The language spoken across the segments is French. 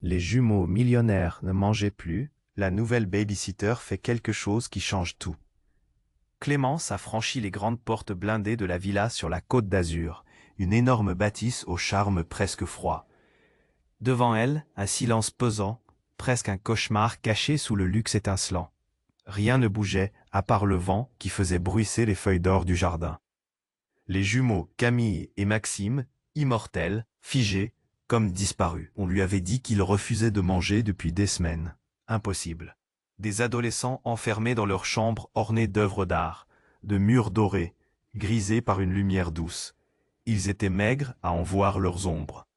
Les jumeaux millionnaires ne mangeaient plus, la nouvelle babysitter fait quelque chose qui change tout. Clémence a franchi les grandes portes blindées de la villa sur la Côte d'Azur, une énorme bâtisse au charme presque froid. Devant elle, un silence pesant, presque un cauchemar caché sous le luxe étincelant. Rien ne bougeait, à part le vent qui faisait bruisser les feuilles d'or du jardin. Les jumeaux Camille et Maxime, immortels, figés, comme disparus. On lui avait dit qu'il refusait de manger depuis des semaines. Impossible. Des adolescents enfermés dans leur chambre ornée d'œuvres d'art, de murs dorés, grisés par une lumière douce. Ils étaient maigres à en voir leurs ombres.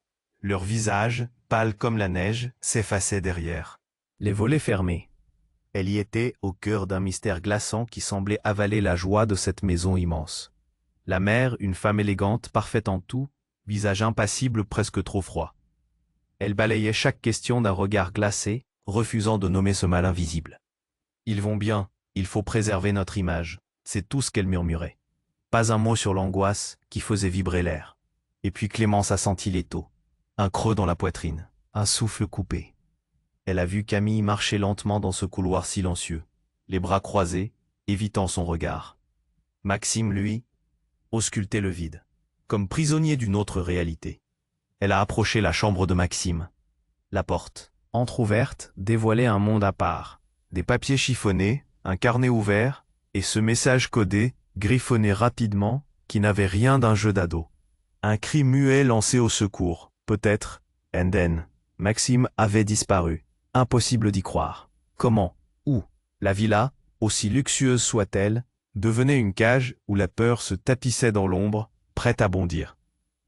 Leurs visages, pâles comme la neige, s'effaçaient derrière. Les volets fermés. Elle y était au cœur d'un mystère glaçant qui semblait avaler la joie de cette maison immense. La mère, une femme élégante, parfaite en tout, visage impassible presque trop froid. Elle balayait chaque question d'un regard glacé, refusant de nommer ce mal invisible. Ils vont bien, il faut préserver notre image, c'est tout ce qu'elle murmurait. Pas un mot sur l'angoisse qui faisait vibrer l'air. Et puis Clémence a senti l'étau, un creux dans la poitrine, un souffle coupé. Elle a vu Camille marcher lentement dans ce couloir silencieux, les bras croisés, évitant son regard. Maxime, lui, auscultait le vide, comme prisonnier d'une autre réalité. Elle a approché la chambre de Maxime. La porte, entr'ouverte, dévoilait un monde à part. Des papiers chiffonnés, un carnet ouvert, et ce message codé, griffonné rapidement, qui n'avait rien d'un jeu d'ado. Un cri muet lancé au secours, peut-être, and then, Maxime avait disparu. Impossible d'y croire. Comment? Où? La villa, aussi luxueuse soit-elle, devenait une cage où la peur se tapissait dans l'ombre, prête à bondir.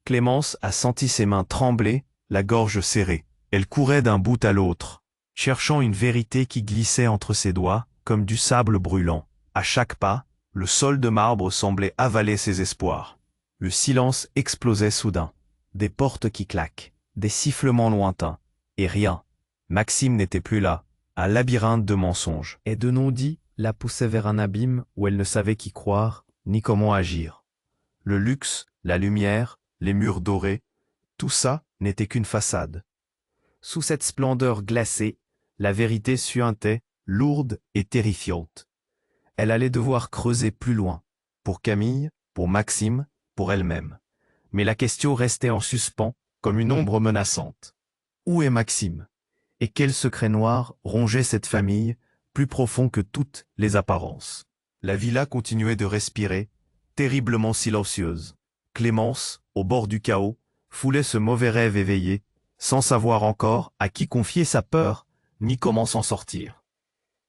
Clémence a senti ses mains trembler, la gorge serrée. Elle courait d'un bout à l'autre, cherchant une vérité qui glissait entre ses doigts, comme du sable brûlant. À chaque pas, le sol de marbre semblait avaler ses espoirs. Le silence explosait soudain. Des portes qui claquent, des sifflements lointains, et rien. Maxime n'était plus là, un labyrinthe de mensonges. Et de non-dits la poussait vers un abîme où elle ne savait qui croire, ni comment agir. Le luxe, la lumière, les murs dorés, tout ça n'était qu'une façade. Sous cette splendeur glacée, la vérité suintait, lourde et terrifiante. Elle allait devoir creuser plus loin, pour Camille, pour Maxime, pour elle-même. Mais la question restait en suspens, comme une ombre menaçante. Où est Maxime? Et quel secret noir rongeait cette famille, plus profond que toutes les apparences? La villa continuait de respirer, terriblement silencieuse. Clémence, au bord du chaos, foulait ce mauvais rêve éveillé, sans savoir encore à qui confier sa peur, ni comment s'en sortir.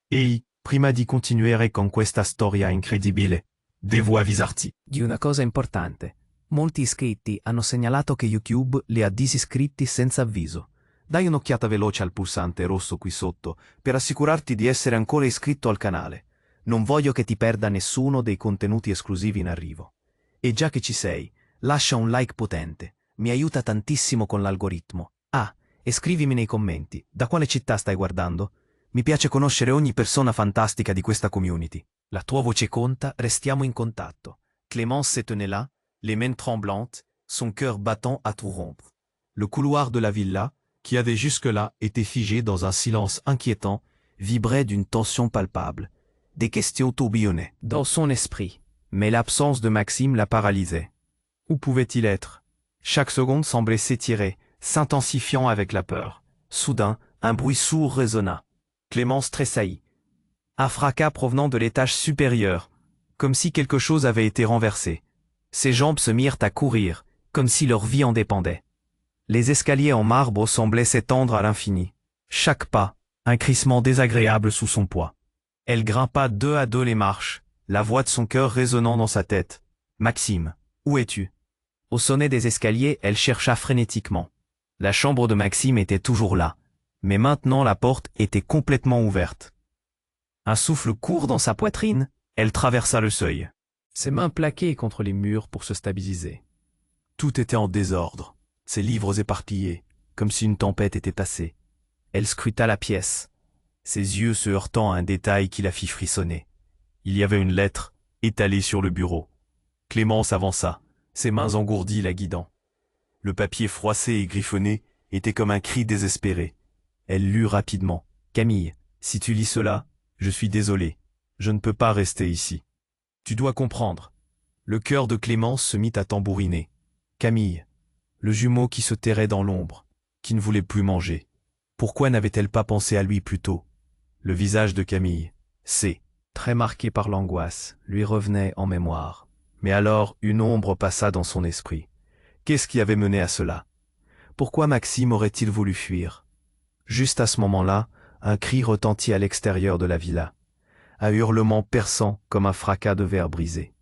Ei, prima di continuare con questa storia incredibile, devo avvisarti Di una cosa importante. Molti iscritti hanno segnalato che YouTube li ha disiscritti senza avviso. Dai un'occhiata veloce al pulsante rosso qui sotto per assicurarti di essere ancora iscritto al canale. Non voglio che ti perda nessuno dei contenuti esclusivi in arrivo. E già che ci sei, lascia un like potente. Mi aiuta tantissimo con l'algoritmo. Ah, e scrivimi nei commenti, da quale città stai guardando? Mi piace conoscere ogni persona fantastica di questa community. La tua voce conta, restiamo in contatto. Clémence se tenait là, les mains tremblantes, son cœur battant à tout rompre. Le couloir de la villa, qui avait jusque-là été figé dans un silence inquiétant, vibrait d'une tension palpable. Des questions tourbillonnaient dans son esprit, mais l'absence de Maxime la paralysait. Où pouvait-il être? Chaque seconde semblait s'étirer, s'intensifiant avec la peur. Soudain, un bruit sourd résonna. Clémence tressaillit. Un fracas provenant de l'étage supérieur, comme si quelque chose avait été renversé. Ses jambes se mirent à courir, comme si leur vie en dépendait. Les escaliers en marbre semblaient s'étendre à l'infini. Chaque pas, un crissement désagréable sous son poids. Elle grimpa deux à deux les marches, la voix de son cœur résonnant dans sa tête. « Maxime, où es-tu » Au sommet des escaliers, elle chercha frénétiquement. La chambre de Maxime était toujours là, mais maintenant la porte était complètement ouverte. Un souffle court dans sa poitrine, elle traversa le seuil. Ses mains plaquées contre les murs pour se stabiliser. Tout était en désordre, ses livres éparpillés, comme si une tempête était passée. Elle scruta la pièce, ses yeux se heurtant à un détail qui la fit frissonner. Il y avait une lettre, étalée sur le bureau. Clémence avança, ses mains engourdies la guidant. Le papier froissé et griffonné était comme un cri désespéré. Elle lut rapidement. « Camille, si tu lis cela, je suis désolé. Je ne peux pas rester ici. Tu dois comprendre. » Le cœur de Clémence se mit à tambouriner. Camille, le jumeau qui se terrait dans l'ombre, qui ne voulait plus manger. Pourquoi n'avait-elle pas pensé à lui plus tôt? Le visage de Camille, très marqué par l'angoisse, lui revenait en mémoire. Mais alors, une ombre passa dans son esprit. Qu'est-ce qui avait mené à cela? Pourquoi Maxime aurait-il voulu fuir? Juste à ce moment-là, un cri retentit à l'extérieur de la villa. Un hurlement perçant comme un fracas de verre brisé.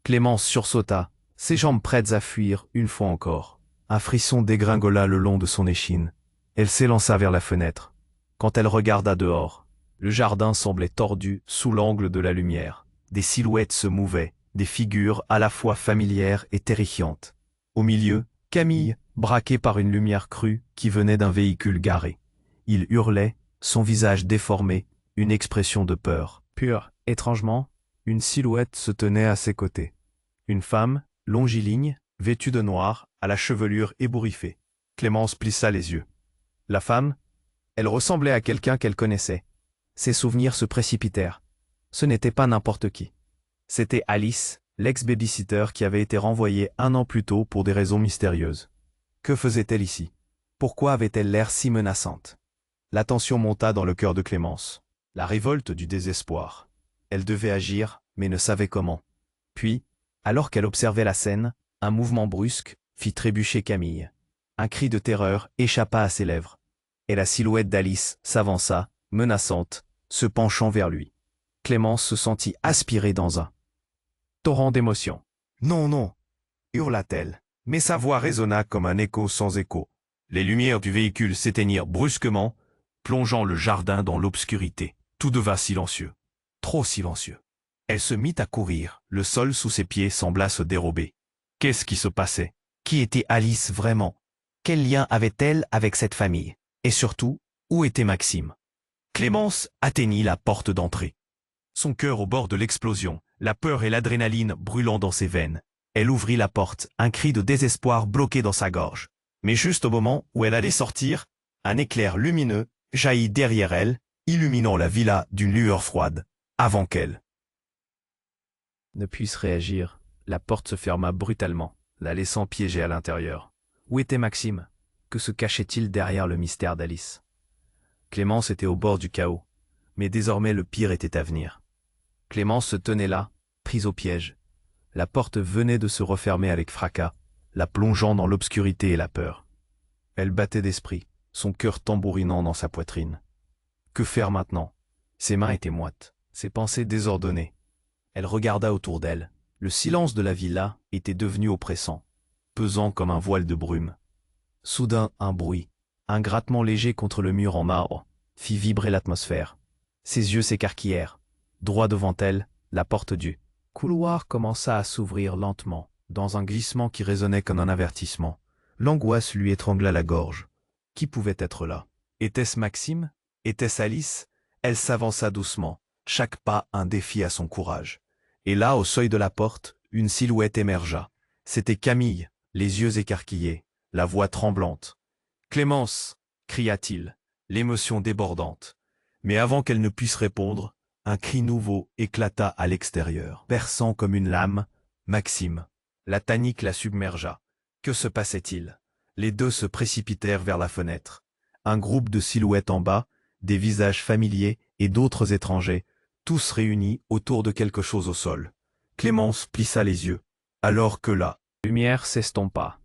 Clémence sursauta, ses jambes prêtes à fuir une fois encore. Un frisson dégringola le long de son échine. Elle s'élança vers la fenêtre. Quand elle regarda dehors, le jardin semblait tordu sous l'angle de la lumière. Des silhouettes se mouvaient, des figures à la fois familières et terrifiantes. Au milieu, Camille, braqué par une lumière crue qui venait d'un véhicule garé. Il hurlait, son visage déformé, une expression de peur. Pure, étrangement, une silhouette se tenait à ses côtés. Une femme, longiligne, vêtue de noir, à la chevelure ébouriffée. Clémence plissa les yeux. La femme, elle ressemblait à quelqu'un qu'elle connaissait. Ses souvenirs se précipitèrent. Ce n'était pas n'importe qui. C'était Alice, l'ex-babysitter qui avait été renvoyée 1 an plus tôt pour des raisons mystérieuses. Que faisait-elle ici? Pourquoi avait-elle l'air si menaçante? La tension monta dans le cœur de Clémence. La révolte du désespoir. Elle devait agir, mais ne savait comment. Puis, alors qu'elle observait la scène, un mouvement brusque fit trébucher Camille. Un cri de terreur échappa à ses lèvres. Et la silhouette d'Alice s'avança, menaçante, se penchant vers lui. Clémence se sentit aspirée dans un torrent d'émotions. « Non, non !» hurla-t-elle, mais sa voix résonna comme un écho sans écho. Les lumières du véhicule s'éteignirent brusquement, plongeant le jardin dans l'obscurité. Tout devint silencieux. Trop silencieux. Elle se mit à courir, le sol sous ses pieds sembla se dérober. Qu'est-ce qui se passait? Qui était Alice vraiment? Quel lien avait-elle avec cette famille? Et surtout, où était Maxime? Clémence atteignit la porte d'entrée. Son cœur au bord de l'explosion, la peur et l'adrénaline brûlant dans ses veines. Elle ouvrit la porte, un cri de désespoir bloqué dans sa gorge. Mais juste au moment où elle allait sortir, un éclair lumineux jaillit derrière elle, illuminant la villa d'une lueur froide, avant qu'elle ne puisse réagir. La porte se ferma brutalement, la laissant piégée à l'intérieur. Où était Maxime? Que se cachait-il derrière le mystère d'Alice? Clémence était au bord du chaos, mais désormais le pire était à venir. Clémence se tenait là, prise au piège. La porte venait de se refermer avec fracas, la plongeant dans l'obscurité et la peur. Elle battait d'esprit, son cœur tambourinant dans sa poitrine. Que faire maintenant? Ses mains étaient moites, ses pensées désordonnées. Elle regarda autour d'elle. Le silence de la villa était devenu oppressant, pesant comme un voile de brume. Soudain, un bruit, un grattement léger contre le mur en marbre, fit vibrer l'atmosphère. Ses yeux s'écarquillèrent. Droit devant elle, la porte du couloir commença à s'ouvrir lentement, dans un glissement qui résonnait comme un avertissement. L'angoisse lui étrangla la gorge. Qui pouvait être là? Était-ce Maxime? Était-ce Alice? Elle s'avança doucement, chaque pas un défi à son courage. Et là, au seuil de la porte, une silhouette émergea. C'était Camille, les yeux écarquillés, la voix tremblante. « Clémence !» cria-t-il, l'émotion débordante. Mais avant qu'elle ne puisse répondre, un cri nouveau éclata à l'extérieur, perçant comme une lame. Maxime. La panique la submergea. Que se passait-il? Les deux se précipitèrent vers la fenêtre. Un groupe de silhouettes en bas, des visages familiers et d'autres étrangers, tous réunis autour de quelque chose au sol. Clémence plissa les yeux, alors que la lumière s'estompa.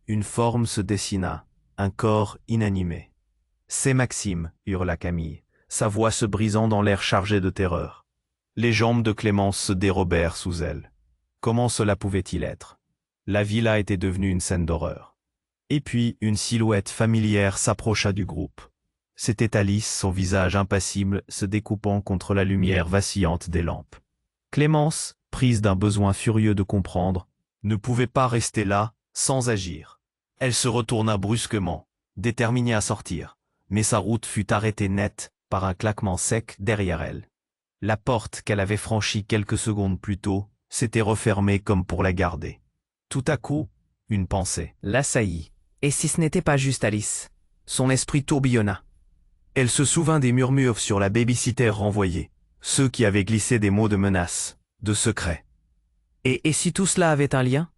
Une forme se dessina, un corps inanimé. « C'est Maxime !» hurla Camille, sa voix se brisant dans l'air chargé de terreur. Les jambes de Clémence se dérobèrent sous elle. Comment cela pouvait-il être? La villa était devenue une scène d'horreur. Et puis, une silhouette familière s'approcha du groupe. C'était Alice, son visage impassible se découpant contre la lumière vacillante des lampes. Clémence, prise d'un besoin furieux de comprendre, ne pouvait pas rester là, sans agir. Elle se retourna brusquement, déterminée à sortir, mais sa route fut arrêtée net par un claquement sec derrière elle. La porte qu'elle avait franchie quelques secondes plus tôt s'était refermée comme pour la garder. Tout à coup, une pensée l'assaillit. Et si ce n'était pas juste Alice? Son esprit tourbillonna. Elle se souvint des murmures sur la babysitter renvoyée, ceux qui avaient glissé des mots de menace, de secret. Et si tout cela avait un lien?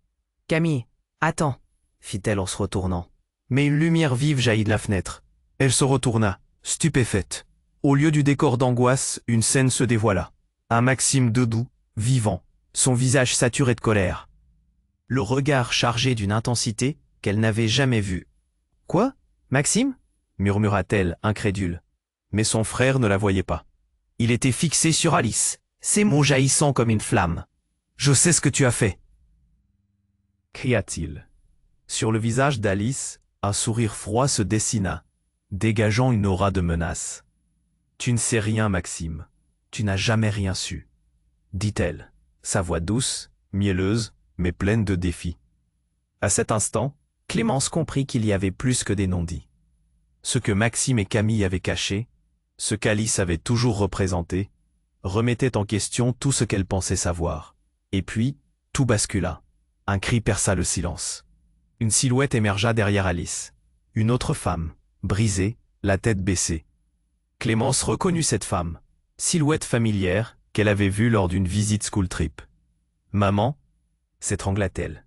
Camille, attends, fit-elle en se retournant. Mais une lumière vive jaillit de la fenêtre. Elle se retourna, stupéfaite. Au lieu du décor d'angoisse, une scène se dévoila. Un Maxime debout, vivant, son visage saturé de colère. Le regard chargé d'une intensité qu'elle n'avait jamais vue. « Quoi, Maxime ?» murmura-t-elle, incrédule. Mais son frère ne la voyait pas. Il était fixé sur Alice, ses mots jaillissant comme une flamme. « Je sais ce que tu as fait !» cria-t-il. Sur le visage d'Alice, un sourire froid se dessina, dégageant une aura de menace. « Tu ne sais rien, Maxime. Tu n'as jamais rien su. » dit-elle, sa voix douce, mielleuse, mais pleine de défis. À cet instant, Clémence comprit qu'il y avait plus que des non-dits. Ce que Maxime et Camille avaient caché, ce qu'Alice avait toujours représenté, remettait en question tout ce qu'elle pensait savoir. Et puis, tout bascula. Un cri perça le silence. Une silhouette émergea derrière Alice. Une autre femme, brisée, la tête baissée. Clémence reconnut cette femme, silhouette familière qu'elle avait vue lors d'une visite school trip. « Maman » s'étrangla-t-elle.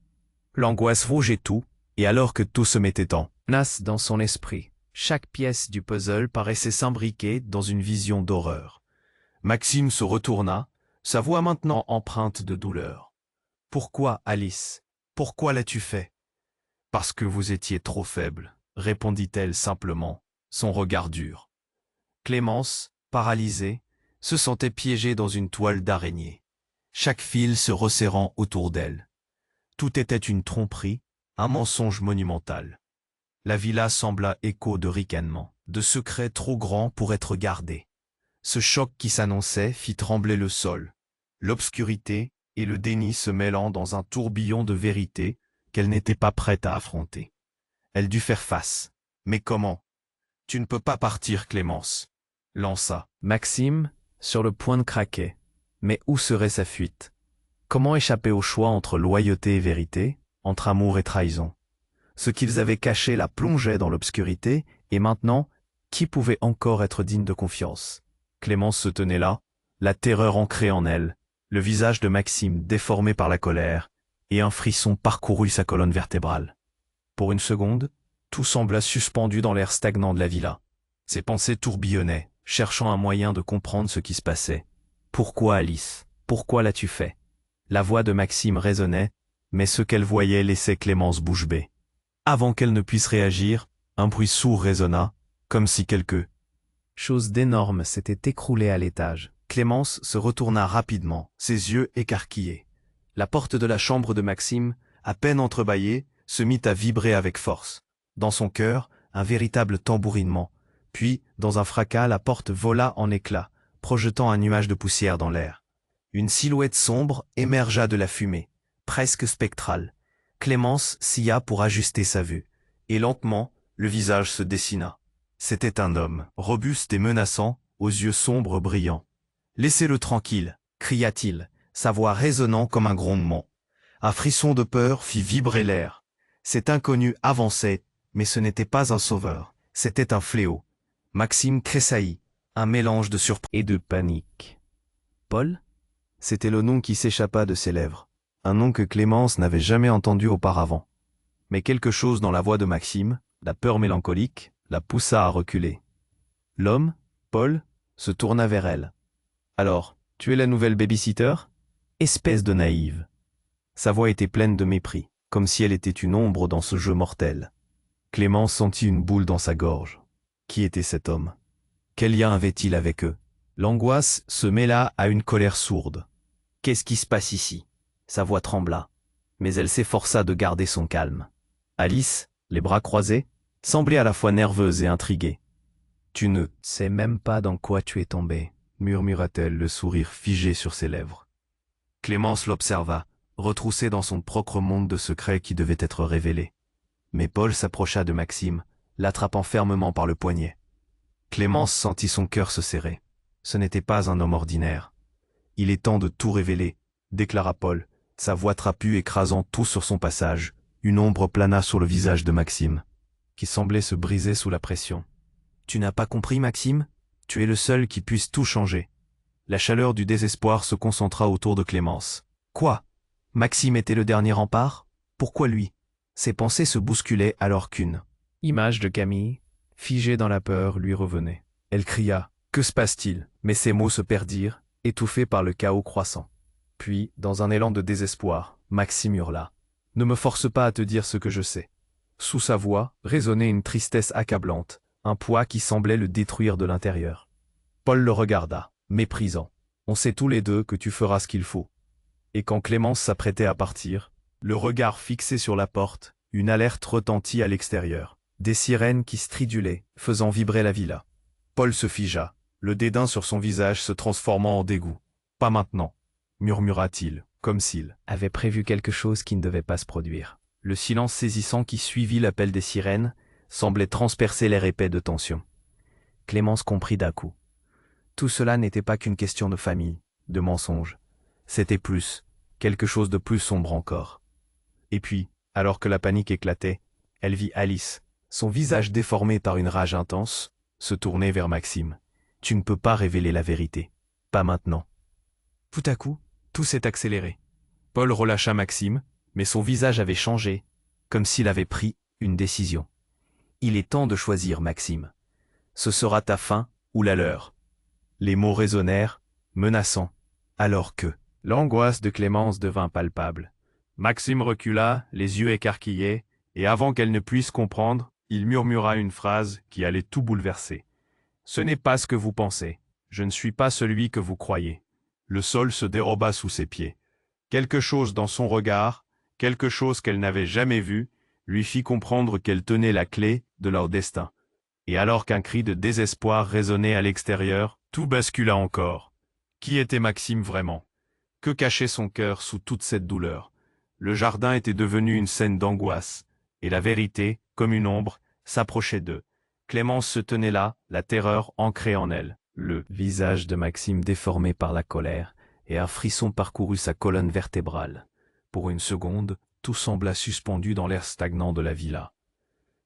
L'angoisse rougeait tout, et alors que tout se mettait en place dans son esprit, chaque pièce du puzzle paraissait s'imbriquer dans une vision d'horreur. Maxime se retourna, sa voix maintenant empreinte de douleur. « Pourquoi, Alice? Pourquoi l'as-tu fait? »« Parce que vous étiez trop faible, » répondit-elle simplement, son regard dur. Clémence, paralysée, se sentait piégée dans une toile d'araignée, chaque fil se resserrant autour d'elle. Tout était une tromperie, un mensonge monumental. La villa sembla écho de ricanements, de secrets trop grands pour être gardés. Ce choc qui s'annonçait fit trembler le sol, l'obscurité et le déni se mêlant dans un tourbillon de vérité qu'elle n'était pas prête à affronter. Elle dut faire face. Mais comment? « Tu ne peux pas partir, Clémence !» lança Maxime, sur le point de craquer. Mais où serait sa fuite? Comment échapper au choix entre loyauté et vérité, entre amour et trahison? Ce qu'ils avaient caché la plongeait dans l'obscurité, et maintenant, qui pouvait encore être digne de confiance? Clémence se tenait là, la terreur ancrée en elle, le visage de Maxime déformé par la colère, et un frisson parcourut sa colonne vertébrale. Pour une seconde, tout sembla suspendu dans l'air stagnant de la villa. Ses pensées tourbillonnaient, cherchant un moyen de comprendre ce qui se passait. Pourquoi, Alice? Pourquoi l'as-tu fait? La voix de Maxime résonnait, mais ce qu'elle voyait laissait Clémence bouche bée. Avant qu'elle ne puisse réagir, un bruit sourd résonna, comme si quelque chose d'énorme s'était écroulé à l'étage. Clémence se retourna rapidement, ses yeux écarquillés. La porte de la chambre de Maxime, à peine entrebâillée, se mit à vibrer avec force. Dans son cœur, un véritable tambourinement. Puis, dans un fracas, la porte vola en éclats, projetant un nuage de poussière dans l'air. Une silhouette sombre émergea de la fumée, presque spectrale. Clémence scia pour ajuster sa vue, et lentement, le visage se dessina. C'était un homme, robuste et menaçant, aux yeux sombres brillants. « Laissez-le tranquille !» cria-t-il, sa voix résonnant comme un grondement. Un frisson de peur fit vibrer l'air. Cet inconnu avançait, mais ce n'était pas un sauveur, c'était un fléau. Maxime tressaillit, un mélange de surprise et de panique. Paul? C'était le nom qui s'échappa de ses lèvres, un nom que Clémence n'avait jamais entendu auparavant. Mais quelque chose dans la voix de Maxime, la peur mélancolique, la poussa à reculer. L'homme, Paul, se tourna vers elle. « Alors, tu es la nouvelle babysitter ?» Espèce de naïve. Sa voix était pleine de mépris, comme si elle était une ombre dans ce jeu mortel. Clémence sentit une boule dans sa gorge. Qui était cet homme? Quel lien avait-il avec eux? L'angoisse se mêla à une colère sourde. Qu'est-ce qui se passe ici? Sa voix trembla, mais elle s'efforça de garder son calme. Alice, les bras croisés, semblait à la fois nerveuse et intriguée. « Tu ne sais même pas dans quoi tu es tombée », murmura-t-elle, le sourire figé sur ses lèvres. Clémence l'observa, retroussée dans son propre monde de secrets qui devait être révélé. Mais Paul s'approcha de Maxime, l'attrapant fermement par le poignet. Clémence sentit son cœur se serrer. Ce n'était pas un homme ordinaire. « Il est temps de tout révéler », déclara Paul, sa voix trapue écrasant tout sur son passage. Une ombre plana sur le visage de Maxime, qui semblait se briser sous la pression. Tu n'as pas compris, Maxime? Tu es le seul qui puisse tout changer. La chaleur du désespoir se concentra autour de Clémence. Quoi? Maxime était le dernier rempart? Pourquoi lui? Ses pensées se bousculaient alors qu'une image de Camille, figée dans la peur, lui revenait. Elle cria « Que se passe-t-il » mais ses mots se perdirent, étouffés par le chaos croissant. Puis, dans un élan de désespoir, Maxime hurla « Ne me force pas à te dire ce que je sais. » Sous sa voix résonnait une tristesse accablante, un poids qui semblait le détruire de l'intérieur. Paul le regarda, méprisant. « On sait tous les deux que tu feras ce qu'il faut. » Et quand Clémence s'apprêtait à partir, le regard fixé sur la porte, une alerte retentit à l'extérieur. Des sirènes qui stridulaient, faisant vibrer la villa. Paul se figea, le dédain sur son visage se transformant en dégoût. « Pas maintenant », murmura-t-il, comme s'il avait prévu quelque chose qui ne devait pas se produire. Le silence saisissant qui suivit l'appel des sirènes semblait transpercer l'air épais de tension. Clémence comprit d'un coup. Tout cela n'était pas qu'une question de famille, de mensonge. C'était plus, quelque chose de plus sombre encore. Et puis, alors que la panique éclatait, elle vit Alice, son visage déformé par une rage intense, se tourner vers Maxime. « Tu ne peux pas révéler la vérité. Pas maintenant. » Tout à coup, tout s'est accéléré. Paul relâcha Maxime, mais son visage avait changé, comme s'il avait pris une décision. « Il est temps de choisir, Maxime. Ce sera ta fin ou la leur. » Les mots résonnèrent, menaçants, alors que l'angoisse de Clémence devint palpable. Maxime recula, les yeux écarquillés, et avant qu'elle ne puisse comprendre, il murmura une phrase qui allait tout bouleverser. « Ce n'est pas ce que vous pensez. Je ne suis pas celui que vous croyez. » Le sol se déroba sous ses pieds. Quelque chose dans son regard, quelque chose qu'elle n'avait jamais vu, lui fit comprendre qu'elle tenait la clé de leur destin. Et alors qu'un cri de désespoir résonnait à l'extérieur, tout bascula encore. Qui était Maxime vraiment? Que cachait son cœur sous toute cette douleur? Le jardin était devenu une scène d'angoisse, et la vérité, comme une ombre, s'approchait d'eux. Clémence se tenait là, la terreur ancrée en elle. Le visage de Maxime déformé par la colère, et un frisson parcourut sa colonne vertébrale. Pour une seconde, tout sembla suspendu dans l'air stagnant de la villa.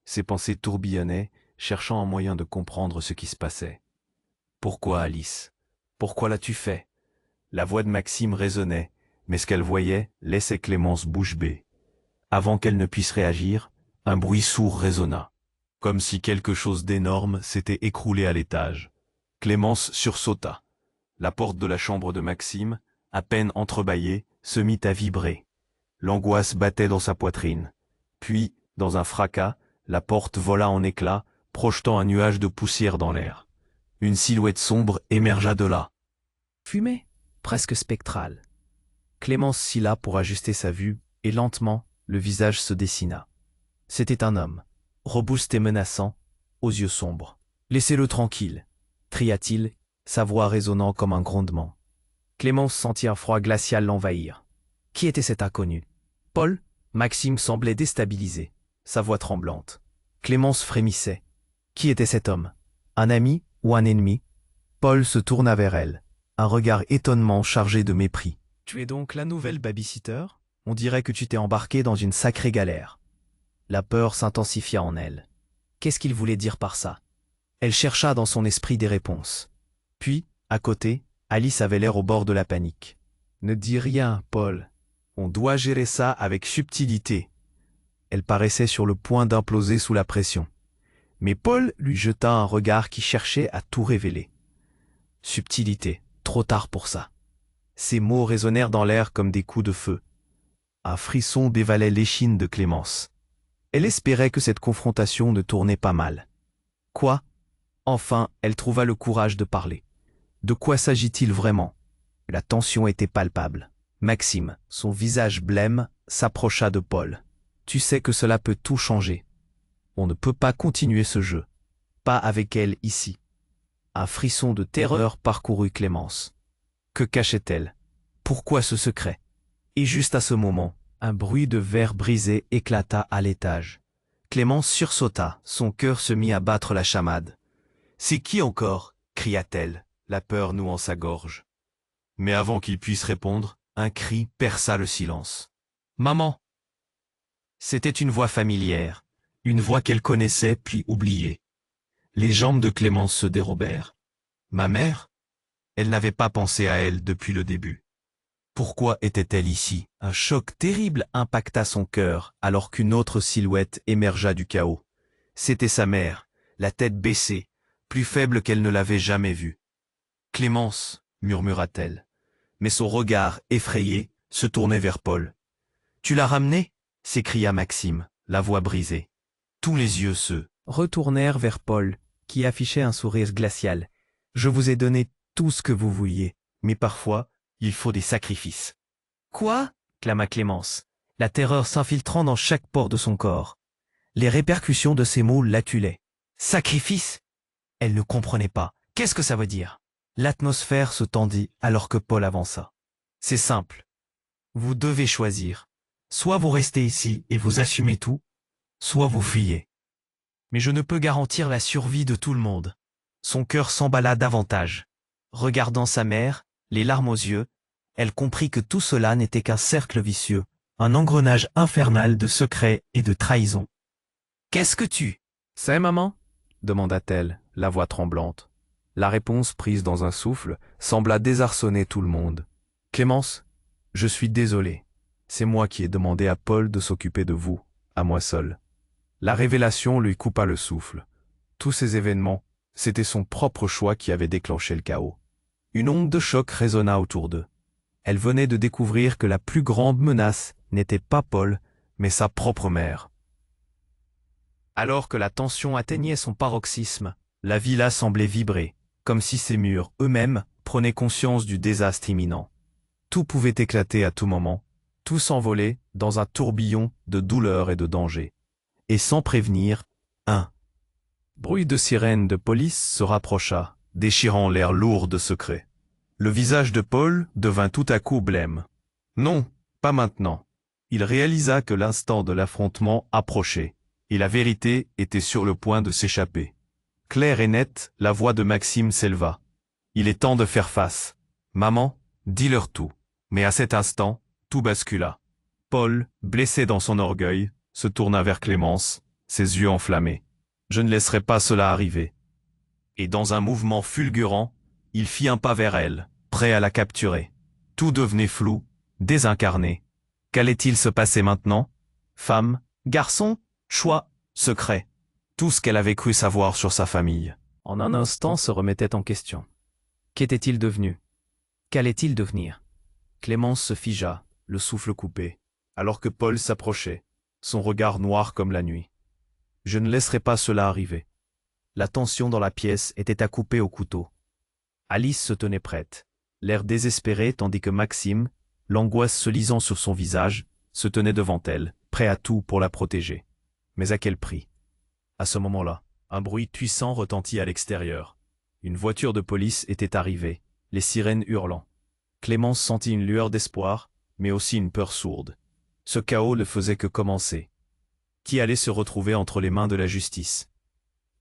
Ses pensées tourbillonnaient, cherchant un moyen de comprendre ce qui se passait. « Pourquoi, Alice? Pourquoi l'as-tu fait ?» La voix de Maxime résonnait, mais ce qu'elle voyait laissait Clémence bouche bée. Avant qu'elle ne puisse réagir, un bruit sourd résonna, comme si quelque chose d'énorme s'était écroulé à l'étage. Clémence sursauta. La porte de la chambre de Maxime, à peine entrebâillée, se mit à vibrer. L'angoisse battait dans sa poitrine. Puis, dans un fracas, la porte vola en éclats, projetant un nuage de poussière dans l'air. Une silhouette sombre émergea de là. Fumée, presque spectrale. Clémence scilla pour ajuster sa vue, et lentement, le visage se dessina. C'était un homme, robuste et menaçant, aux yeux sombres. « Laissez-le tranquille », cria-t-il, sa voix résonnant comme un grondement. Clémence sentit un froid glacial l'envahir. Qui était cet inconnu? Paul? Maxime semblait déstabilisé, sa voix tremblante. Clémence frémissait. Qui était cet homme? Un ami ou un ennemi? Paul se tourna vers elle, un regard étonnement chargé de mépris. « Tu es donc la nouvelle babysitter? On dirait que tu t'es embarqué dans une sacrée galère. » La peur s'intensifia en elle. Qu'est-ce qu'il voulait dire par ça? Elle chercha dans son esprit des réponses. Puis, à côté, Alice avait l'air au bord de la panique. « Ne dis rien, Paul. On doit gérer ça avec subtilité. » Elle paraissait sur le point d'imploser sous la pression. Mais Paul lui jeta un regard qui cherchait à tout révéler. Subtilité, trop tard pour ça. Ces mots résonnèrent dans l'air comme des coups de feu. Un frisson dévalait l'échine de Clémence. Elle espérait que cette confrontation ne tournait pas mal. Quoi? Enfin, elle trouva le courage de parler. De quoi s'agit-il vraiment? La tension était palpable. Maxime, son visage blême, s'approcha de Paul. Tu sais que cela peut tout changer. On ne peut pas continuer ce jeu. Pas avec elle ici. Un frisson de terreur parcourut Clémence. Que cachait-elle? Pourquoi ce secret? Et juste à ce moment, un bruit de verre brisé éclata à l'étage. Clémence sursauta, son cœur se mit à battre la chamade. « C'est qui encore » cria-t-elle, la peur nouant sa gorge. Mais avant qu'il puisse répondre, un cri perça le silence. « Maman !» C'était une voix familière, une voix qu'elle connaissait puis oubliée. Les jambes de Clémence se dérobèrent. Ma mère? Elle n'avait pas pensé à elle depuis le début. Pourquoi était-elle ici? Un choc terrible impacta son cœur alors qu'une autre silhouette émergea du chaos. C'était sa mère, la tête baissée, plus faible qu'elle ne l'avait jamais vue. « Clémence » murmura-t-elle. Mais son regard, effrayé, se tournait vers Paul. « Tu l'as ramené » s'écria Maxime, la voix brisée. Tous les yeux se retournèrent vers Paul, qui affichait un sourire glacial. « Je vous ai donné tout ce que vous vouliez, mais parfois, il faut des sacrifices. »« Quoi » clama Clémence, la terreur s'infiltrant dans chaque pore de son corps. Les répercussions de ces mots l'acculaient. « Sacrifice » Elle ne comprenait pas. Qu'est-ce que ça veut dire? L'atmosphère se tendit alors que Paul avança. « C'est simple. Vous devez choisir. Soit vous restez ici et vous assumez tout, soit vous fuyez. Mais je ne peux garantir la survie de tout le monde. » Son cœur s'emballa davantage. Regardant sa mère, les larmes aux yeux, elle comprit que tout cela n'était qu'un cercle vicieux, un engrenage infernal de secrets et de trahison. « Qu'est-ce que tu sais, maman » demanda-t-elle, la voix tremblante. La réponse prise dans un souffle sembla désarçonner tout le monde. « Clémence, je suis désolé. C'est moi qui ai demandé à Paul de s'occuper de vous, à moi seul. » La révélation lui coupa le souffle. Tous ces événements, c'était son propre choix qui avait déclenché le chaos. Une onde de choc résonna autour d'eux. Elle venait de découvrir que la plus grande menace n'était pas Paul, mais sa propre mère. Alors que la tension atteignait son paroxysme, la villa semblait vibrer, comme si ses murs eux-mêmes prenaient conscience du désastre imminent. Tout pouvait éclater à tout moment, tout s'envoler dans un tourbillon de douleur et de danger. Et sans prévenir, un bruit de sirène de police se rapprocha, déchirant l'air lourd de secrets. Le visage de Paul devint tout à coup blême. Non, pas maintenant. Il réalisa que l'instant de l'affrontement approchait, et la vérité était sur le point de s'échapper. Claire et nette, la voix de Maxime s'éleva. Il est temps de faire face. Maman, dis-leur tout. Mais à cet instant, tout bascula. Paul, blessé dans son orgueil, se tourna vers Clémence, ses yeux enflammés. Je ne laisserai pas cela arriver. Et dans un mouvement fulgurant, il fit un pas vers elle, prêt à la capturer. Tout devenait flou, désincarné. Qu'allait-il se passer maintenant? Femme, garçon, choix, secret. Tout ce qu'elle avait cru savoir sur sa famille. En un instant se remettait en question. Qu'était-il devenu? Qu'allait-il devenir? Clémence se figea, le souffle coupé, alors que Paul s'approchait, son regard noir comme la nuit. Je ne laisserai pas cela arriver. La tension dans la pièce était à couper au couteau. Alice se tenait prête, l'air désespéré tandis que Maxime, l'angoisse se lisant sur son visage, se tenait devant elle, prêt à tout pour la protéger. Mais à quel prix? À ce moment-là, un bruit puissant retentit à l'extérieur. Une voiture de police était arrivée, les sirènes hurlant. Clémence sentit une lueur d'espoir, mais aussi une peur sourde. Ce chaos ne faisait que commencer. Qui allait se retrouver entre les mains de la justice?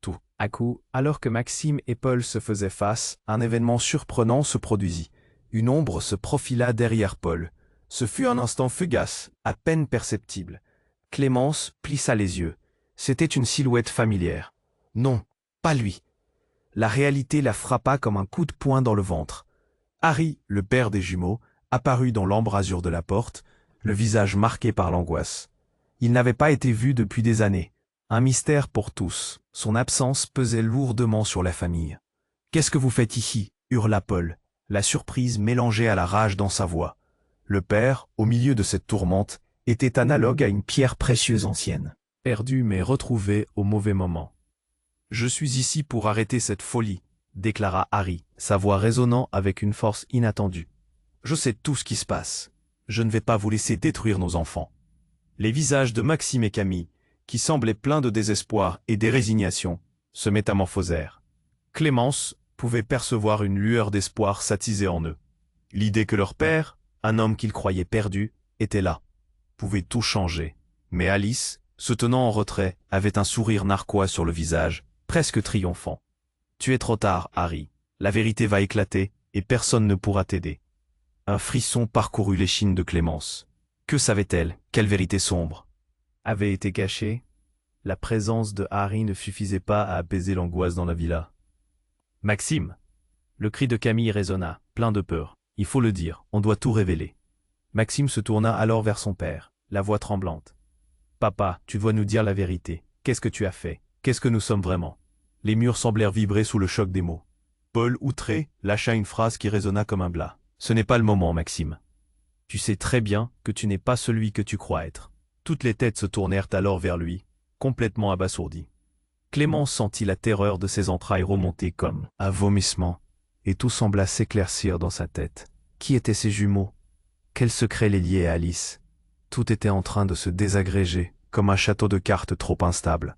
Tout à coup, alors que Maxime et Paul se faisaient face, un événement surprenant se produisit. Une ombre se profila derrière Paul. Ce fut un instant fugace, à peine perceptible. Clémence plissa les yeux. C'était une silhouette familière. Non, pas lui. La réalité la frappa comme un coup de poing dans le ventre. Harry, le père des jumeaux, apparut dans l'embrasure de la porte, le visage marqué par l'angoisse. Il n'avait pas été vu depuis des années. Un mystère pour tous. Son absence pesait lourdement sur la famille. « Qu'est-ce que vous faites ici » hurla Paul, la surprise mélangée à la rage dans sa voix. Le père, au milieu de cette tourmente, était analogue à une pierre précieuse ancienne. Perdu mais retrouvé au mauvais moment. « Je suis ici pour arrêter cette folie » déclara Harry, sa voix résonnant avec une force inattendue. « Je sais tout ce qui se passe. Je ne vais pas vous laisser détruire nos enfants. » Les visages de Maxime et Camille, qui semblaient pleins de désespoir et de résignation, se métamorphosèrent. Clémence pouvait percevoir une lueur d'espoir s'attiser en eux. L'idée que leur père, un homme qu'ils croyaient perdu, était là, pouvait tout changer. Mais Alice, se tenant en retrait, avait un sourire narquois sur le visage, presque triomphant. « Tu es trop tard, Harry. La vérité va éclater, et personne ne pourra t'aider. » Un frisson parcourut l'échine de Clémence. Que savait-elle? Quelle vérité sombre avait été cachée? La présence de Harry ne suffisait pas à apaiser l'angoisse dans la villa. « Maxime !» Le cri de Camille résonna, plein de peur. « Il faut le dire, on doit tout révéler. » Maxime se tourna alors vers son père, la voix tremblante. « Papa, tu dois nous dire la vérité. Qu'est-ce que tu as fait? Qu'est-ce que nous sommes vraiment ?» Les murs semblèrent vibrer sous le choc des mots. Paul, outré, lâcha une phrase qui résonna comme un blas. « Ce n'est pas le moment, Maxime. Tu sais très bien que tu n'es pas celui que tu crois être. » Toutes les têtes se tournèrent alors vers lui, complètement abasourdies. Clémence sentit la terreur de ses entrailles remonter comme un vomissement, et tout sembla s'éclaircir dans sa tête. Qui étaient ces jumeaux? Quel secret les liait à Alice? Tout était en train de se désagréger, comme un château de cartes trop instable.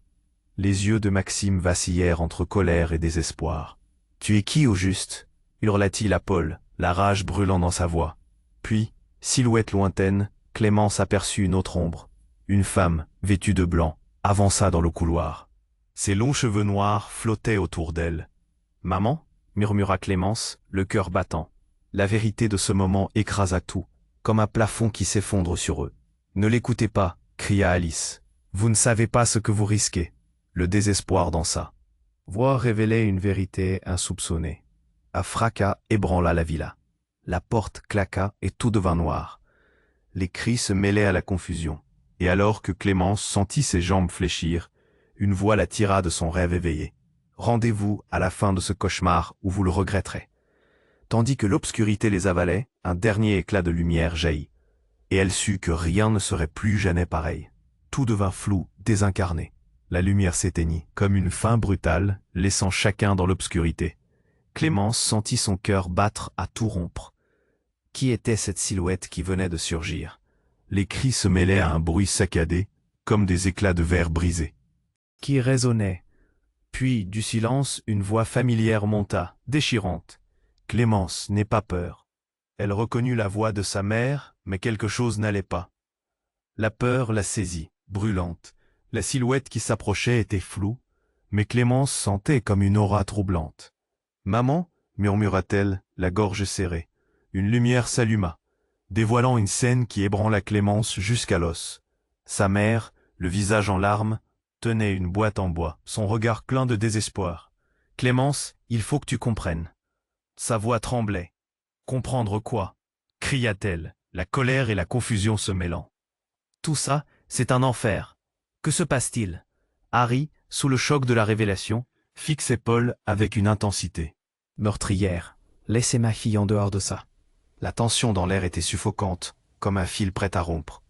Les yeux de Maxime vacillèrent entre colère et désespoir. « Tu es qui au juste ?» hurla-t-il à Paul, la rage brûlant dans sa voix. Puis, silhouette lointaine, Clémence aperçut une autre ombre. Une femme, vêtue de blanc, avança dans le couloir. Ses longs cheveux noirs flottaient autour d'elle. « Maman ?» murmura Clémence, le cœur battant. La vérité de ce moment écrasa tout, comme un plafond qui s'effondre sur eux. « Ne l'écoutez pas !» cria Alice. « Vous ne savez pas ce que vous risquez. » Le désespoir dansa. Voix révélait une vérité insoupçonnée. Un fracas ébranla la villa. La porte claqua et tout devint noir. Les cris se mêlaient à la confusion. Et alors que Clémence sentit ses jambes fléchir, une voix la tira de son rêve éveillé. « Rendez-vous à la fin de ce cauchemar où vous le regretterez. » Tandis que l'obscurité les avalait, un dernier éclat de lumière jaillit. Et elle sut que rien ne serait plus jamais pareil. Tout devint flou, désincarné. La lumière s'éteignit, comme une fin brutale, laissant chacun dans l'obscurité. Clémence sentit son cœur battre à tout rompre. Qui était cette silhouette qui venait de surgir? Les cris se mêlaient à un bruit saccadé, comme des éclats de verre brisés. Qui résonnait? Puis, du silence, une voix familière monta, déchirante. Clémence, n'aie pas peur. Elle reconnut la voix de sa mère, mais quelque chose n'allait pas. La peur la saisit, brûlante. La silhouette qui s'approchait était floue, mais Clémence sentait comme une aura troublante. « Maman » murmura-t-elle, la gorge serrée. Une lumière s'alluma, dévoilant une scène qui ébranla Clémence jusqu'à l'os. Sa mère, le visage en larmes, tenait une boîte en bois, son regard plein de désespoir. « Clémence, il faut que tu comprennes. » Sa voix tremblait. « Comprendre quoi ?» cria-t-elle, la colère et la confusion se mêlant. « Tout ça, c'est un enfer. Que se passe-t-il » Harry, sous le choc de la révélation, fixait Paul avec une intensité. « Meurtrière, laissez ma fille en dehors de ça. » La tension dans l'air était suffocante, comme un fil prêt à rompre.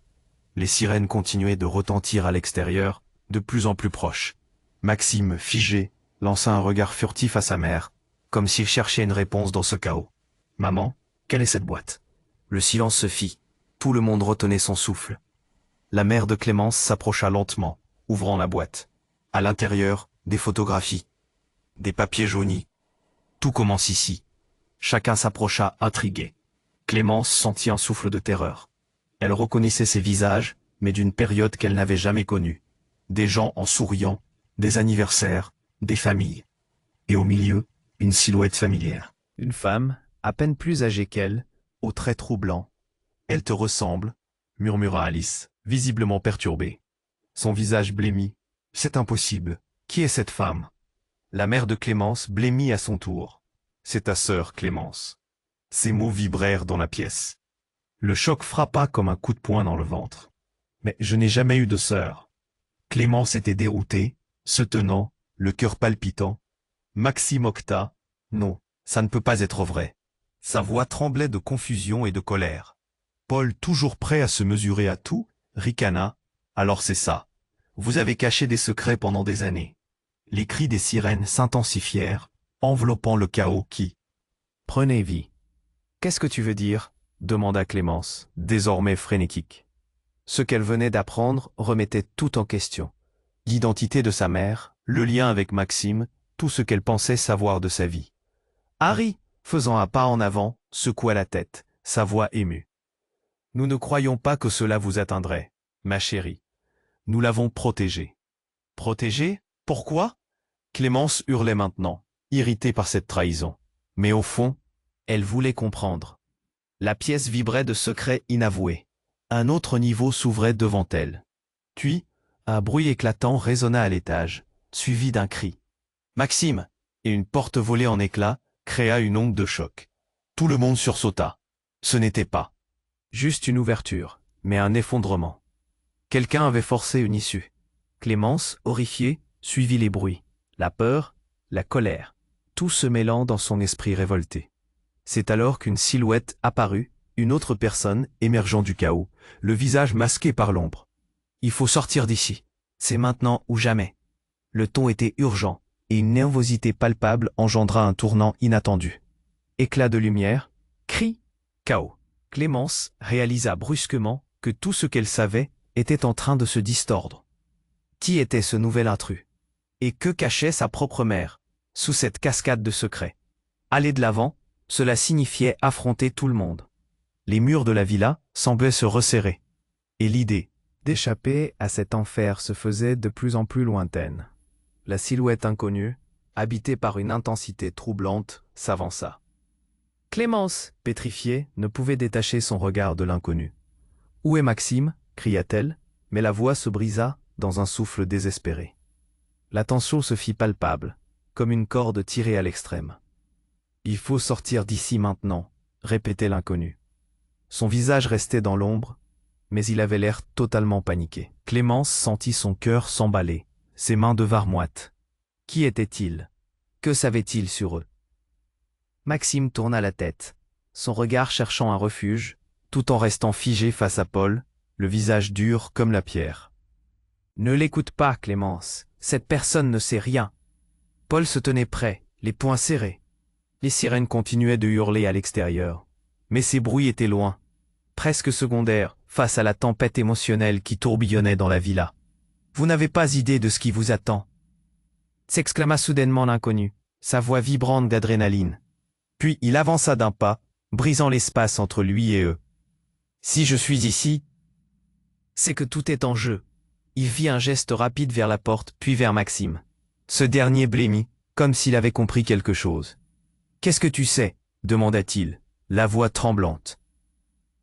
Les sirènes continuaient de retentir à l'extérieur, de plus en plus proches. Maxime, figé, lança un regard furtif à sa mère, comme s'il cherchait une réponse dans ce chaos. « Maman, quelle est cette boîte ?» Le silence se fit. Tout le monde retenait son souffle. La mère de Clémence s'approcha lentement, ouvrant la boîte. À l'intérieur, des photographies. Des papiers jaunis. Tout commence ici. Chacun s'approcha intrigué. Clémence sentit un souffle de terreur. Elle reconnaissait ces visages, mais d'une période qu'elle n'avait jamais connue. Des gens en souriant, des anniversaires, des familles. Et au milieu, une silhouette familière. Une femme, à peine plus âgée qu'elle, aux traits troublants. « Elle te ressemble » murmura Alice, visiblement perturbée. Son visage blêmit. « C'est impossible. Qui est cette femme ?» La mère de Clémence blêmit à son tour. « C'est ta sœur, Clémence. » Ces mots vibrèrent dans la pièce. Le choc frappa comme un coup de poing dans le ventre. « Mais je n'ai jamais eu de sœur. » Clémence était déroutée, se tenant, le cœur palpitant. Maxime octa. « Non, ça ne peut pas être vrai. » Sa voix tremblait de confusion et de colère. Paul, toujours prêt à se mesurer à tout, ricana. « Alors c'est ça. Vous avez caché des secrets pendant des années. » Les cris des sirènes s'intensifièrent, enveloppant le chaos qui... « Prenez vie. »« Qu'est-ce que tu veux dire ?» demanda Clémence, désormais frénétique. Ce qu'elle venait d'apprendre remettait tout en question. L'identité de sa mère, le lien avec Maxime, tout ce qu'elle pensait savoir de sa vie. Harry, faisant un pas en avant, secoua la tête, sa voix émue. « Nous ne croyons pas que cela vous atteindrait, ma chérie. Nous l'avons protégée. »« Protégée ? Pourquoi ?» Clémence hurlait maintenant, irritée par cette trahison. Mais au fond, elle voulait comprendre. La pièce vibrait de secrets inavoués. Un autre niveau s'ouvrait devant elle. Puis, Un bruit éclatant résonna à l'étage, suivi d'un cri. « Maxime !» Et une porte volée en éclats créa une onde de choc. Tout le monde sursauta. Ce n'était pas juste une ouverture, mais un effondrement. Quelqu'un avait forcé une issue. Clémence, horrifiée, suivit les bruits. La peur, la colère, tout se mêlant dans son esprit révolté. C'est alors qu'une silhouette apparut, une autre personne émergeant du chaos, le visage masqué par l'ombre. « Il faut sortir d'ici. C'est maintenant ou jamais. » Le ton était urgent, et une nervosité palpable engendra un tournant inattendu. Éclat de lumière, cri, chaos. Clémence réalisa brusquement que tout ce qu'elle savait était en train de se distordre. Qui était ce nouvel intrus? Et que cachait sa propre mère, sous cette cascade de secrets? Aller de l'avant, cela signifiait affronter tout le monde. Les murs de la villa semblaient se resserrer. Et l'idée d'échapper à cet enfer se faisait de plus en plus lointaine. La silhouette inconnue, habitée par une intensité troublante, s'avança. Clémence, pétrifiée, ne pouvait détacher son regard de l'inconnu. « Où est Maxime ?» cria-t-elle, mais la voix se brisa dans un souffle désespéré. La tension se fit palpable, comme une corde tirée à l'extrême. « Il faut sortir d'ici maintenant », répétait l'inconnu. Son visage restait dans l'ombre, mais il avait l'air totalement paniqué. Clémence sentit son cœur s'emballer, ses mains devinrent moites. Qui était-il? Que savait-il sur eux? Maxime tourna la tête, son regard cherchant un refuge, tout en restant figé face à Paul, le visage dur comme la pierre. « Ne l'écoute pas, Clémence, cette personne ne sait rien. » Paul se tenait prêt, les poings serrés. Les sirènes continuaient de hurler à l'extérieur, mais ces bruits étaient loin, presque secondaires, face à la tempête émotionnelle qui tourbillonnait dans la villa. « Vous n'avez pas idée de ce qui vous attend !» s'exclama soudainement l'inconnu, sa voix vibrante d'adrénaline. Puis il avança d'un pas, brisant l'espace entre lui et eux. « Si je suis ici, c'est que tout est en jeu. » Il fit un geste rapide vers la porte, puis vers Maxime. Ce dernier blêmit, comme s'il avait compris quelque chose. « Qu'est-ce que tu sais ?» demanda-t-il, la voix tremblante.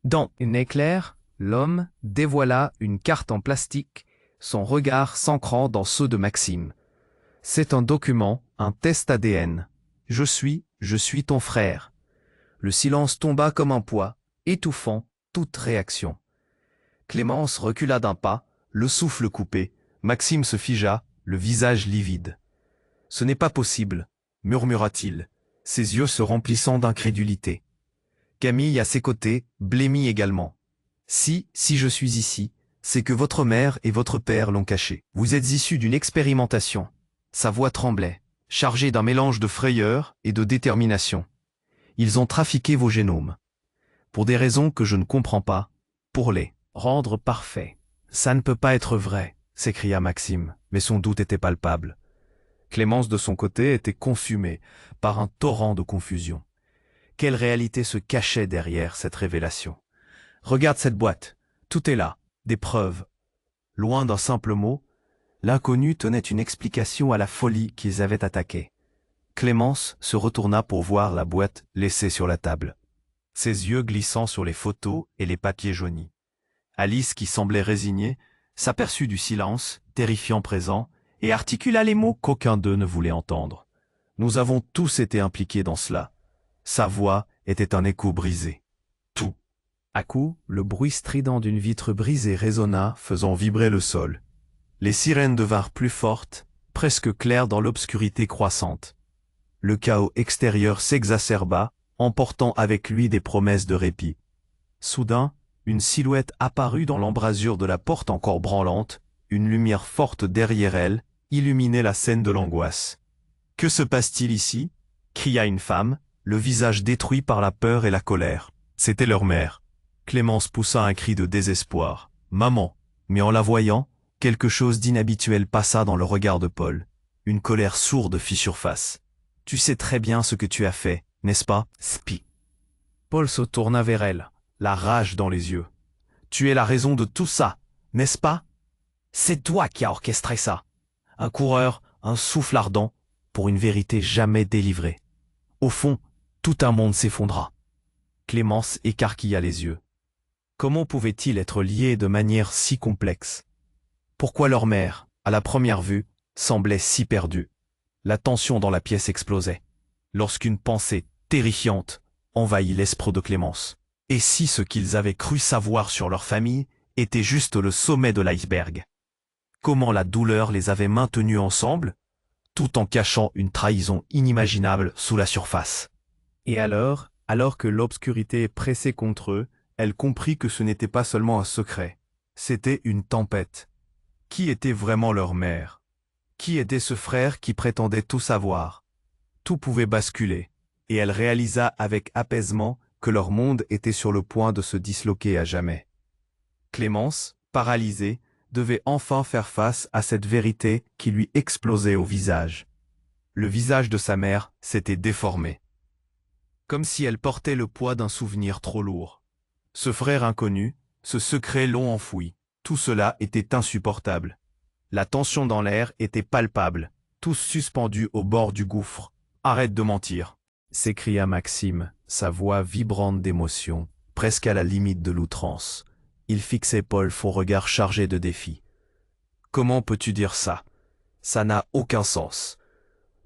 Dans un éclair, l'homme dévoila une carte en plastique, son regard s'ancrant dans ceux de Maxime. « C'est un document, un test ADN. Je suis ton frère. » Le silence tomba comme un poids, étouffant toute réaction. Clémence recula d'un pas, le souffle coupé. Maxime se figea, le visage livide. « Ce n'est pas possible, » murmura-t-il, ses yeux se remplissant d'incrédulité. Camille, à ses côtés, blêmit également. « Si je suis ici, c'est que votre mère et votre père l'ont caché. Vous êtes issus d'une expérimentation. » Sa voix tremblait, chargée d'un mélange de frayeur et de détermination. « Ils ont trafiqué vos génomes. Pour des raisons que je ne comprends pas, pour les rendre parfaits. »« Ça ne peut pas être vrai !» s'écria Maxime, mais son doute était palpable. Clémence, de son côté, était consumée par un torrent de confusion. Quelle réalité se cachait derrière cette révélation? « Regarde cette boîte, tout est là, des preuves. » Loin d'un simple mot, l'inconnu tenait une explication à la folie qu'ils avaient attaquée. Clémence se retourna pour voir la boîte laissée sur la table, ses yeux glissant sur les photos et les papiers jaunis. Alice, qui semblait résignée, s'aperçut du silence, terrifiant présent, et articula les mots qu'aucun d'eux ne voulait entendre. « Nous avons tous été impliqués dans cela. » Sa voix était un écho brisé. Tout. À coup, le bruit strident d'une vitre brisée résonna, faisant vibrer le sol. Les sirènes devinrent plus fortes, presque claires dans l'obscurité croissante. Le chaos extérieur s'exacerba, emportant avec lui des promesses de répit. Soudain, une silhouette apparut dans l'embrasure de la porte encore branlante, une lumière forte derrière elle, illuminait la scène de l'angoisse. « Que se passe-t-il ici ?» cria une femme, le visage détruit par la peur et la colère. C'était leur mère. Clémence poussa un cri de désespoir. « Maman !» Mais en la voyant, quelque chose d'inhabituel passa dans le regard de Paul. Une colère sourde fit surface. « Tu sais très bien ce que tu as fait, n'est-ce pas, Spi ?» Paul se tourna vers elle, la rage dans les yeux. « Tu es la raison de tout ça, n'est-ce pas? C'est toi qui as orchestré ça. Un coureur, un souffle ardent, pour une vérité jamais délivrée. Au fond, tout un monde s'effondra. » Clémence écarquilla les yeux. Comment pouvait-il être lié de manière si complexe? Pourquoi leur mère, à la première vue, semblait si perdue? La tension dans la pièce explosait, lorsqu'une pensée terrifiante envahit l'esprit de Clémence. Et si ce qu'ils avaient cru savoir sur leur famille était juste le sommet de l'iceberg? Comment la douleur les avait maintenus ensemble, tout en cachant une trahison inimaginable sous la surface? Et alors que l'obscurité pressait contre eux, elle comprit que ce n'était pas seulement un secret, c'était une tempête. Qui était vraiment leur mère? Qui était ce frère qui prétendait tout savoir? Tout pouvait basculer, et elle réalisa avec apaisement que leur monde était sur le point de se disloquer à jamais. Clémence, paralysée, devait enfin faire face à cette vérité qui lui explosait au visage. Le visage de sa mère s'était déformé, comme si elle portait le poids d'un souvenir trop lourd. Ce frère inconnu, ce secret long enfoui, tout cela était insupportable. La tension dans l'air était palpable, tous suspendus au bord du gouffre. « Arrête de mentir !» s'écria Maxime, sa voix vibrante d'émotion, presque à la limite de l'outrance. Il fixait Paul son regard chargé de défi. « Comment peux-tu dire ça? Ça n'a aucun sens. »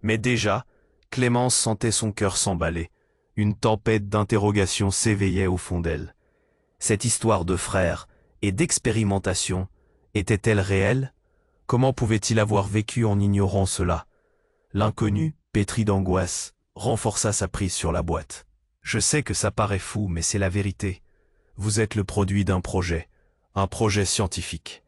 Mais déjà, Clémence sentait son cœur s'emballer. Une tempête d'interrogations s'éveillait au fond d'elle. Cette histoire de frère et d'expérimentation était-elle réelle? Comment pouvait-il avoir vécu en ignorant cela? L'inconnu, pétri d'angoisse, renforça sa prise sur la boîte. « Je sais que ça paraît fou, mais c'est la vérité. Vous êtes le produit d'un projet, un projet scientifique.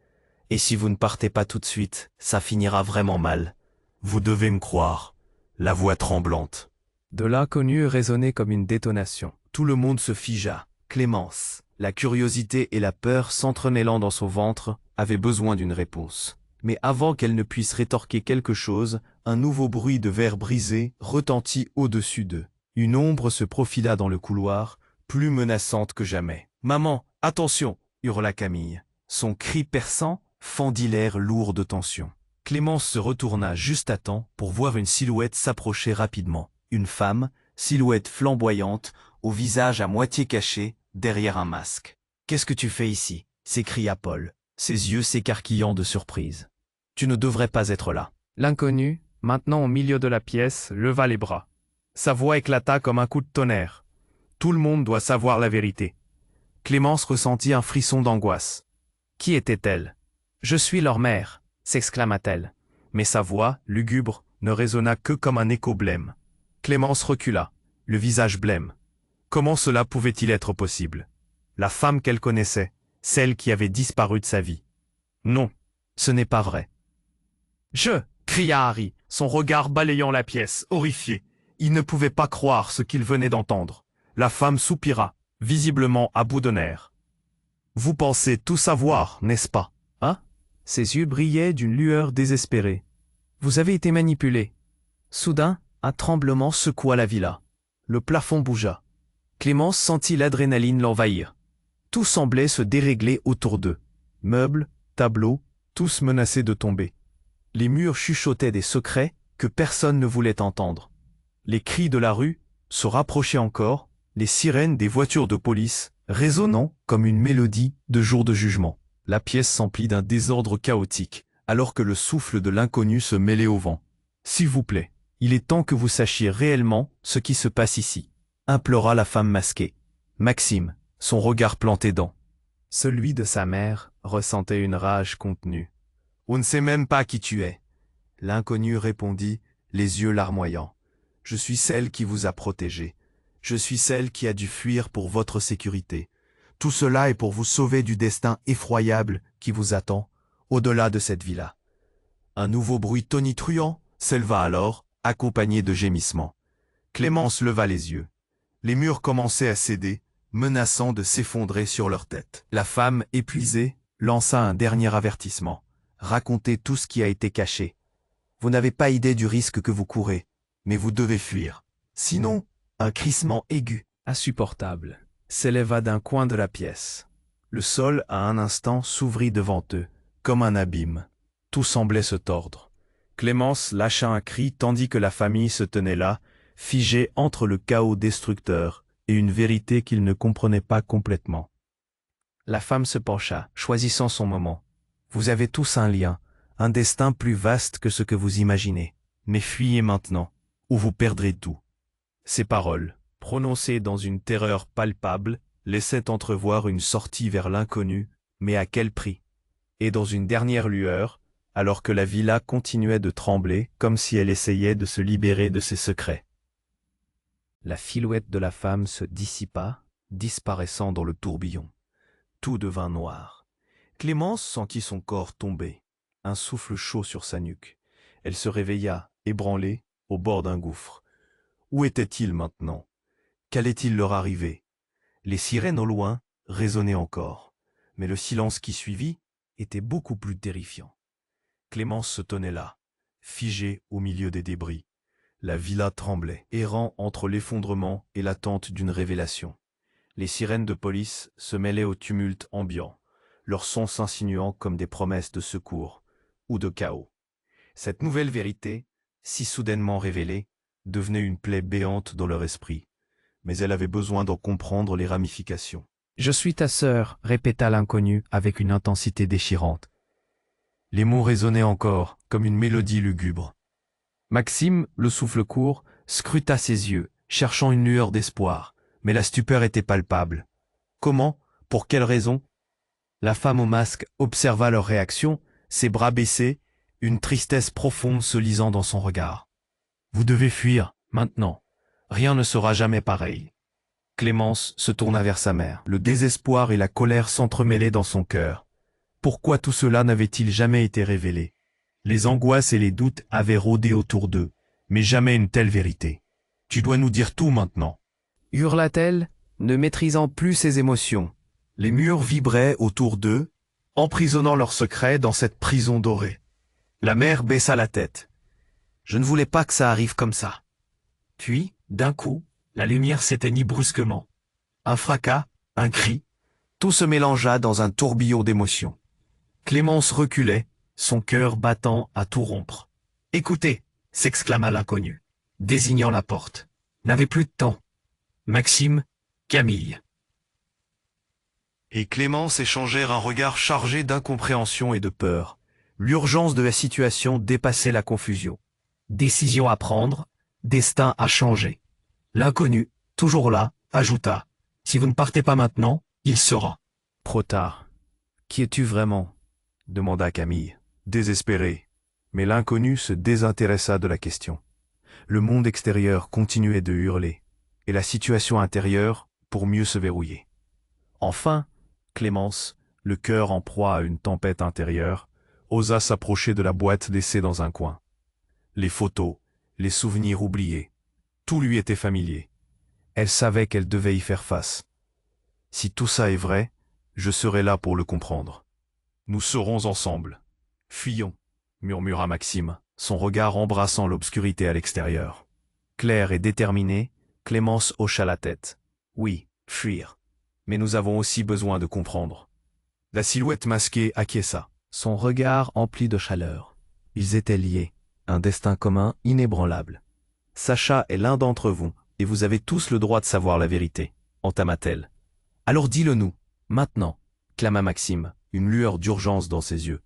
Et si vous ne partez pas tout de suite, ça finira vraiment mal. Vous devez me croire. » La voix tremblante de l'inconnu résonnait comme une détonation. Tout le monde se figea. Clémence, la curiosité et la peur s'entremêlant dans son ventre, avait besoin d'une réponse. Mais avant qu'elle ne puisse rétorquer quelque chose, un nouveau bruit de verre brisé retentit au-dessus d'eux. Une ombre se profila dans le couloir, plus menaçante que jamais. « Maman, attention !» hurla Camille. Son cri perçant fendit l'air lourd de tension. Clémence se retourna juste à temps pour voir une silhouette s'approcher rapidement. Une femme, silhouette flamboyante, au visage à moitié caché, derrière un masque. « Qu'est-ce que tu fais ici ?» s'écria Paul, ses yeux s'écarquillant de surprise. « Tu ne devrais pas être là. » L'inconnu, maintenant au milieu de la pièce, leva les bras. Sa voix éclata comme un coup de tonnerre. « Tout le monde doit savoir la vérité. » Clémence ressentit un frisson d'angoisse. Qui était-elle? « Je suis leur mère !» s'exclama-t-elle. Mais sa voix, lugubre, ne résonna que comme un écho blême. Clémence recula, le visage blême. Comment cela pouvait-il être possible? La femme qu'elle connaissait, celle qui avait disparu de sa vie. Non, ce n'est pas vrai. « Je !» cria Harry, son regard balayant la pièce, horrifié. Il ne pouvait pas croire ce qu'il venait d'entendre. La femme soupira, visiblement à bout de nerfs. « Vous pensez tout savoir, n'est-ce pas? Hein ?» Ses yeux brillaient d'une lueur désespérée. « Vous avez été manipulé. » Soudain, un tremblement secoua la villa. Le plafond bougea. Clémence sentit l'adrénaline l'envahir. Tout semblait se dérégler autour d'eux. Meubles, tableaux, tous menaçaient de tomber. Les murs chuchotaient des secrets que personne ne voulait entendre. Les cris de la rue se rapprochaient encore, les sirènes des voitures de police résonnant comme une mélodie de jour de jugement. La pièce s'emplit d'un désordre chaotique, alors que le souffle de l'inconnu se mêlait au vent. « S'il vous plaît, il est temps que vous sachiez réellement ce qui se passe ici, » implora la femme masquée. Maxime, son regard planté dans celui de sa mère, ressentait une rage contenue. « On ne sait même pas qui tu es. » L'inconnu répondit, les yeux larmoyants. « Je suis celle qui vous a protégé. Je suis celle qui a dû fuir pour votre sécurité. Tout cela est pour vous sauver du destin effroyable qui vous attend, au-delà de cette villa. » Un nouveau bruit tonitruant s'éleva alors, accompagné de gémissements. Clémence leva les yeux. Les murs commençaient à céder, menaçant de s'effondrer sur leur tête. La femme, épuisée, lança un dernier avertissement. « Racontez tout ce qui a été caché. Vous n'avez pas idée du risque que vous courez, mais vous devez fuir. Sinon, un crissement aigu, insupportable, s'éleva d'un coin de la pièce. Le sol, à un instant, s'ouvrit devant eux, comme un abîme. Tout semblait se tordre. Clémence lâcha un cri tandis que la famille se tenait là, figée entre le chaos destructeur et une vérité qu'ils ne comprenaient pas complètement. La femme se pencha, choisissant son moment. « Vous avez tous un lien, un destin plus vaste que ce que vous imaginez. Mais fuyez maintenant, ou vous perdrez tout. Ces paroles, prononcées dans une terreur palpable, laissaient entrevoir une sortie vers l'inconnu, mais à quel prix? Et dans une dernière lueur, alors que la villa continuait de trembler comme si elle essayait de se libérer de ses secrets. La silhouette de la femme se dissipa, disparaissant dans le tourbillon. Tout devint noir. Clémence sentit son corps tomber, un souffle chaud sur sa nuque. Elle se réveilla, ébranlée, au bord d'un gouffre. Où étaient-ils maintenant? Qu'allait-il leur arriver? Les sirènes au loin résonnaient encore, mais le silence qui suivit était beaucoup plus terrifiant. Clémence se tenait là, figée au milieu des débris. La villa tremblait, errant entre l'effondrement et l'attente d'une révélation. Les sirènes de police se mêlaient au tumulte ambiant, leurs sons s'insinuant comme des promesses de secours ou de chaos. Cette nouvelle vérité, si soudainement révélée, devenait une plaie béante dans leur esprit, mais elle avait besoin d'en comprendre les ramifications. « Je suis ta sœur », répéta l'inconnu avec une intensité déchirante. Les mots résonnaient encore, comme une mélodie lugubre. Maxime, le souffle court, scruta ses yeux, cherchant une lueur d'espoir, mais la stupeur était palpable. Comment? Pour quelle raison? La femme au masque observa leur réaction, ses bras baissés, une tristesse profonde se lisant dans son regard. « Vous devez fuir, maintenant. Rien ne sera jamais pareil. » Clémence se tourna vers sa mère. Le désespoir et la colère s'entremêlaient dans son cœur. Pourquoi tout cela n'avait-il jamais été révélé? Les angoisses et les doutes avaient rôdé autour d'eux, mais jamais une telle vérité. « Tu dois nous dire tout maintenant !» hurla-t-elle, ne maîtrisant plus ses émotions. Les murs vibraient autour d'eux, emprisonnant leurs secrets dans cette prison dorée. La mère baissa la tête. « Je ne voulais pas que ça arrive comme ça. » Puis, d'un coup, la lumière s'éteignit brusquement. Un fracas, un cri, tout se mélangea dans un tourbillon d'émotions. Clémence reculait, son cœur battant à tout rompre. « Écoutez !» s'exclama l'inconnu, désignant la porte. « N'avez plus de temps. Maxime, Camille. » Et Clémence échangèrent un regard chargé d'incompréhension et de peur. L'urgence de la situation dépassait la confusion. Décision à prendre, destin à changer. L'inconnu, toujours là, ajouta. « Si vous ne partez pas maintenant, il sera. » Trop tard. Qui es-tu vraiment? Demanda Camille, désespérée. Mais l'inconnu se désintéressa de la question. Le monde extérieur continuait de hurler, et la situation intérieure pour mieux se verrouiller. Enfin, Clémence, le cœur en proie à une tempête intérieure, osa s'approcher de la boîte laissée dans un coin. Les photos, les souvenirs oubliés, tout lui était familier. Elle savait qu'elle devait y faire face. Si tout ça est vrai, je serai là pour le comprendre. Nous serons ensemble. Fuyons, murmura Maxime, son regard embrassant l'obscurité à l'extérieur. Claire et déterminée, Clémence hocha la tête. Oui, fuir. Mais nous avons aussi besoin de comprendre. La silhouette masquée acquiesça, son regard empli de chaleur. Ils étaient liés, un destin commun inébranlable. Sacha est l'un d'entre vous, et vous avez tous le droit de savoir la vérité, entama-t-elle. Alors dis-le-nous, maintenant, clama Maxime, une lueur d'urgence dans ses yeux.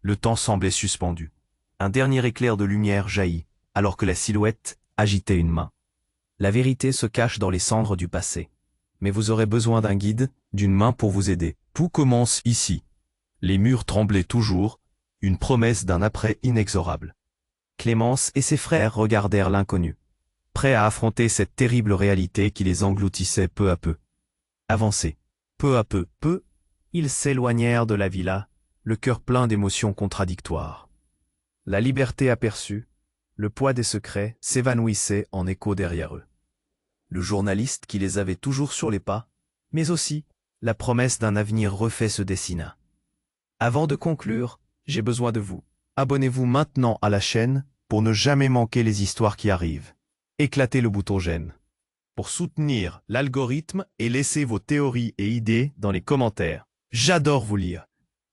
Le temps semblait suspendu. Un dernier éclair de lumière jaillit, alors que la silhouette agitait une main. La vérité se cache dans les cendres du passé. Mais vous aurez besoin d'un guide, d'une main pour vous aider. Tout commence ici. Les murs tremblaient toujours, une promesse d'un après inexorable. Clémence et ses frères regardèrent l'inconnu, prêts à affronter cette terrible réalité qui les engloutissait peu à peu. Avancés, peu à peu, ils s'éloignèrent de la villa, le cœur plein d'émotions contradictoires. La liberté aperçue, le poids des secrets s'évanouissait en écho derrière eux. Le journaliste qui les avait toujours sur les pas, mais aussi la promesse d'un avenir refait se dessina. Avant de conclure, j'ai besoin de vous. Abonnez-vous maintenant à la chaîne pour ne jamais manquer les histoires qui arrivent. Éclatez le bouton j'aime pour soutenir l'algorithme et laissez vos théories et idées dans les commentaires. J'adore vous lire.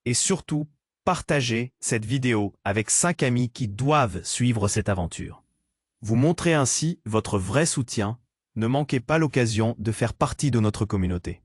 Et surtout, partagez cette vidéo avec 5 amis qui doivent suivre cette aventure. Vous montrez ainsi votre vrai soutien. Ne manquez pas l'occasion de faire partie de notre communauté.